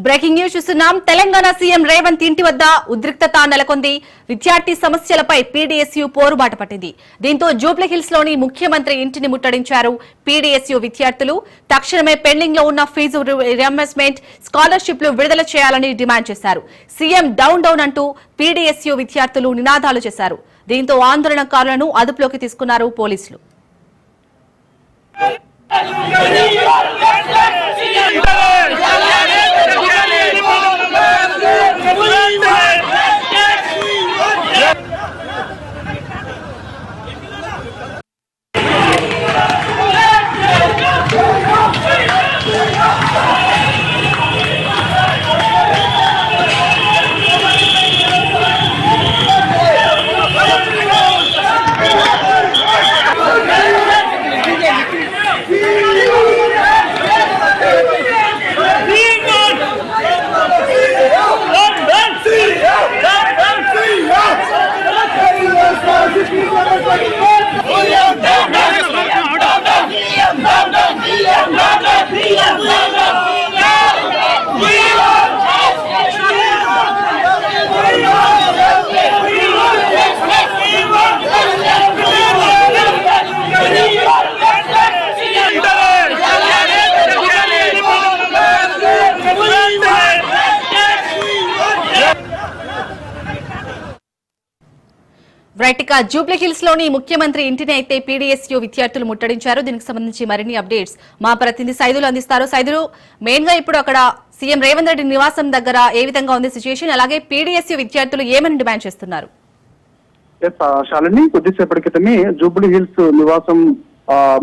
Breaking news చూస్తున్నాం. Telangana CM Revanth ఇంటి వద్ద ఉద్రిక్తత నెలకొంది. విద్యార్థి సమస్యలపై పీడీఎస్యూ పోరుబాట పట్టింది. దీంతో జూబ్లీహిల్స్ లోని ముఖ్యమంత్రి ఇంటిని ముట్టడించారు పీడీఎస్యూ విద్యార్థులు. తక్షణమే పెండింగ్ లో ఉన్న ఫీజు రియంబర్స్మెంట్, స్కాలర్షిప్లు విడుదల చేయాలని డిమాండ్ చేశారు. సీఎం డౌన్ డౌన్ అంటూ పీడీఎస్యూ విద్యార్థులు నినాదాలు చేశారు. దీంతో ఆందోళనకారులను అదుపులోకి తీసుకున్నారు పోలీసులు. రైట్, జూబ్లీహిల్స్ లోని ముఖ్యమంత్రి ఇంటిని అయితే పీడీఎస్యూ విద్యార్థులు ముట్టడించారు. దీనికి సంబంధించి మరిన్ని అప్డేట్స్ మా ప్రతినిధి సైదులు అందిస్తారు. సైదులు, మెయిన్ గా ఇప్పుడు అక్కడ సీఎం రేవంత్ రెడ్డి నివాసం దగ్గర ఏ విధంగా ఉంది సిచ్యుయేషన్, అలాగే పీడీఎస్యూ విద్యార్థులు ఏమని డిమాండ్ చేస్తున్నారు? శాలిని, కొద్దిసేపటి క్రితమే జూబ్లీహిల్స్ నివాసం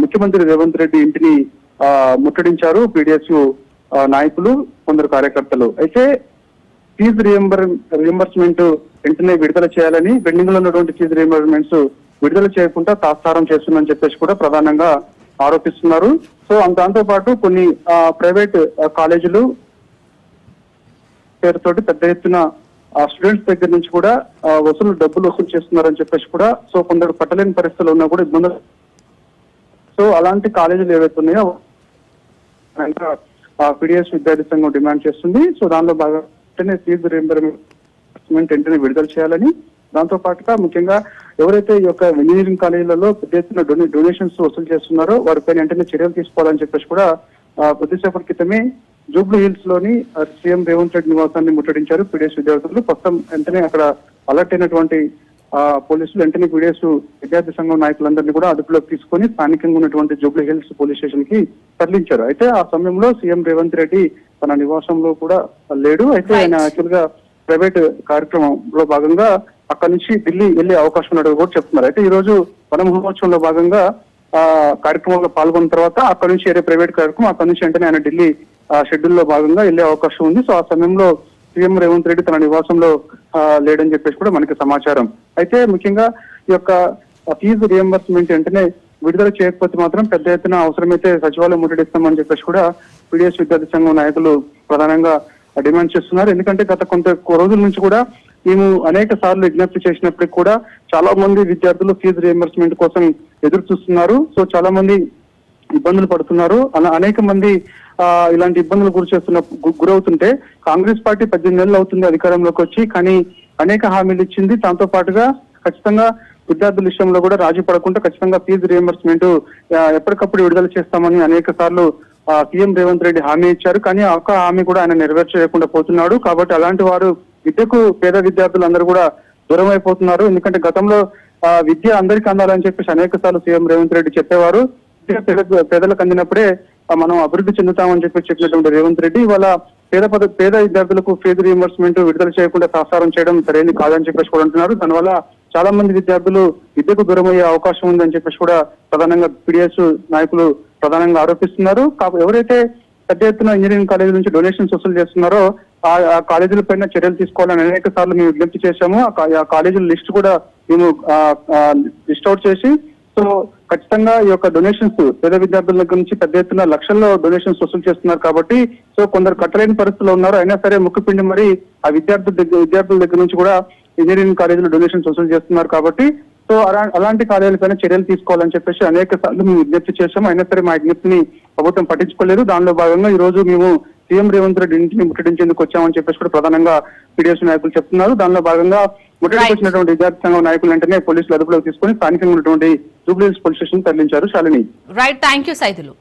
ముఖ్యమంత్రి రేవంత్ రెడ్డి ఇంటిని ముట్టడించారు పీడీఎస్యూ నాయకులు, కొందరు కార్యకర్తలు. అయితే ఫీజు రియంబర్స్మెంట్ వెంటనే విడుదల చేయాలని, పెండింగ్ లో ఉన్నటువంటి ఫీజు రియంబర్స్మెంట్స్ విడుదల చేయకుండా తాత్సారం చేస్తుందని చెప్పేసి కూడా ప్రధానంగా ఆరోపిస్తున్నారు. సో దాంతో పాటు కొన్ని ప్రైవేట్ కాలేజీలు పేరుతోటి పెద్ద ఎత్తున స్టూడెంట్స్ దగ్గర నుంచి కూడా డబ్బులు వసూలు చేస్తున్నారని చెప్పేసి కూడా, సో కొందరు కట్టలేని పరిస్థితులు ఉన్నా కూడా ఇబ్బందులు. సో అలాంటి కాలేజీలు ఏవైతే ఉన్నాయో పీడీఎస్ విద్యార్థి సంఘం డిమాండ్ చేస్తుంది. సో దానిలో బాగా ఫీజు రియంబర్స్మెంట్ వెంటనే విడుదల చేయాలని, దాంతో పాటుగా ముఖ్యంగా ఎవరైతే ఈ యొక్క ఇంజనీరింగ్ కాలేజీలలో పెద్ద ఎత్తున డొనేషన్స్ వసూలు చేస్తున్నారో వారిపైన వెంటనే చర్యలు తీసుకోవాలని చెప్పేసి కూడా కొద్దిసేపటి క్రితమే జూబ్లీహిల్స్ లోని సీఎం రేవంత్ రెడ్డి నివాసాన్ని ముట్టడించారు పీడీఎస్ విద్యార్థులు. ప్రస్తుతం వెంటనే అక్కడ అలర్ట్ అయినటువంటి పోలీసులు వెంటనే పీడీఎస్ విద్యార్థి సంఘం నాయకులందరినీ కూడా అదుపులోకి తీసుకొని స్థానికంగా ఉన్నటువంటి జూబ్లీహిల్స్ పోలీస్ స్టేషన్ కి తరలించారు. అయితే ఆ సమయంలో సీఎం రేవంత్ రెడ్డి తన నివాసంలో కూడా లేడు. అయితే ఆయన యాక్చువల్ గా ప్రైవేట్ కార్యక్రమంలో భాగంగా అక్కడి నుంచి ఢిల్లీ వెళ్లే అవకాశం ఉన్నట్టు కూడా చెప్తున్నారు. అయితే ఈ రోజు వన మహోత్సవంలో భాగంగా కార్యక్రమంలో పాల్గొన్న తర్వాత అక్కడి నుంచి వేరే ప్రైవేట్ కార్యక్రమం, అక్కడి నుంచి వెంటనే ఆయన ఢిల్లీ షెడ్యూల్ లో భాగంగా వెళ్లే అవకాశం ఉంది. సో ఆ సమయంలో సీఎం రేవంత్ రెడ్డి తన నివాసంలో లేడని చెప్పేసి కూడా మనకి సమాచారం. అయితే ముఖ్యంగా ఈ యొక్క ఫీజు రియంబర్స్మెంట్ వెంటనే విడుదల చేయకపోతే మాత్రం పెద్ద ఎత్తున అవసరమైతే సచివాలయం ముట్టడిస్తామని చెప్పేసి కూడా పీడీఎస్ విద్యార్థి సంఘం నాయకులు ప్రధానంగా డిమాండ్ చేస్తున్నారు. ఎందుకంటే గత కొంత రోజుల నుంచి కూడా మేము అనేక సార్లు విజ్ఞప్తి చేసినప్పటికీ కూడా చాలా మంది విద్యార్థులు ఫీజు రియంబర్స్మెంట్ కోసం ఎదురు చూస్తున్నారు. సో చాలా మంది ఇబ్బందులు పడుతున్నారు. అలా అనేక మంది ఇలాంటి ఇబ్బందులు గురవుతుంటే కాంగ్రెస్ పార్టీ 18 నెలలు అవుతుంది అధికారంలోకి వచ్చి, కానీ అనేక హామీలు ఇచ్చింది. దాంతో పాటుగా ఖచ్చితంగా విద్యార్థుల విషయంలో కూడా రాజీ పడకుండా ఖచ్చితంగా ఫీజు రియంబర్స్మెంట్ ఎప్పటికప్పుడు విడుదల చేస్తామని అనేక సార్లు సీఎం రేవంత్ రెడ్డి హామీ ఇచ్చారు. కానీ ఆ ఒక్క హామీ కూడా ఆయన నెరవేర్చలేకుండా పోతున్నాడు. కాబట్టి అలాంటి వారు విద్యకు పేద విద్యార్థులందరూ కూడా దూరం అయిపోతున్నారు. ఎందుకంటే గతంలో విద్య అందరికీ అందాలని చెప్పేసి అనేక సార్లు సీఎం రేవంత్ రెడ్డి చెప్పేవారు. విద్య పేదలకు అందినప్పుడే మనం అభివృద్ధి చెందుతామని చెప్పినటువంటి రేవంత్ రెడ్డి ఇవాళ పేద విద్యార్థులకు ఫీజు రియంబర్స్మెంట్ విడుదల చేయకుండా తాత్సారం చేయడం సరైనది కాదని చెప్పేసి కూడా అంటున్నారు. దానివల్ల చాలా మంది విద్యార్థులు విద్యకు దూరమయ్యే అవకాశం ఉందని చెప్పేసి కూడా ప్రధానంగా పీడీఎస్ నాయకులు ప్రధానంగా ఆరోపిస్తున్నారు. ఎవరైతే పెద్ద ఎత్తున ఇంజనీరింగ్ కాలేజీల నుంచి డొనేషన్స్ వసూలు చేస్తున్నారో ఆ కాలేజీల పైన చర్యలు తీసుకోవాలని అనేక సార్లు మేము విజ్ఞప్తి చేశాము. ఆ కాలేజీల లిస్ట్ కూడా మేము లిస్ట్ అవుట్ చేసి, సో ఖచ్చితంగా ఈ యొక్క డొనేషన్స్ పేద విద్యార్థుల దగ్గర నుంచి పెద్ద ఎత్తున లక్షల్లో డొనేషన్స్ వసూలు చేస్తున్నారు. కాబట్టి సో కొందరు కట్టలేని పరిస్థితుల్లో ఉన్నారు. అయినా సరే ముక్కుపిండి మరి ఆ విద్యార్థుల దగ్గర నుంచి కూడా ఇంజనీరింగ్ కాలేజీలో డొనేషన్స్ వసూలు చేస్తున్నారు. కాబట్టి సో అలాంటి కాలేజీలపైన చర్యలు తీసుకోవాలని చెప్పేసి అనేక సార్లు మేము విజ్ఞప్తి చేశాము. అయినా సరే మా విజ్ఞప్తిని ప్రభుత్వం పట్టించుకోలేదు. దానిలో భాగంగా ఈ రోజు మేము సీఎం రేవంత్ రెడ్డి ఇంటిని ముట్టడించేందుకు వచ్చామని చెప్పేసి కూడా ప్రధానంగా పీడీఎస్ నాయకులు చెప్తున్నారు. దానిలో భాగంగా ముట్టడికి వచ్చినటువంటి విద్యార్థి సంఘం నాయకులు వెంటనే పోలీసులు అదుపులోకి తీసుకుని స్థానికంగా ఉన్నటువంటి జూబ్లీ హిల్స్ పోలీస్ స్టేషన్ తరలించారు. Shalini. Right, thank you Saidulu.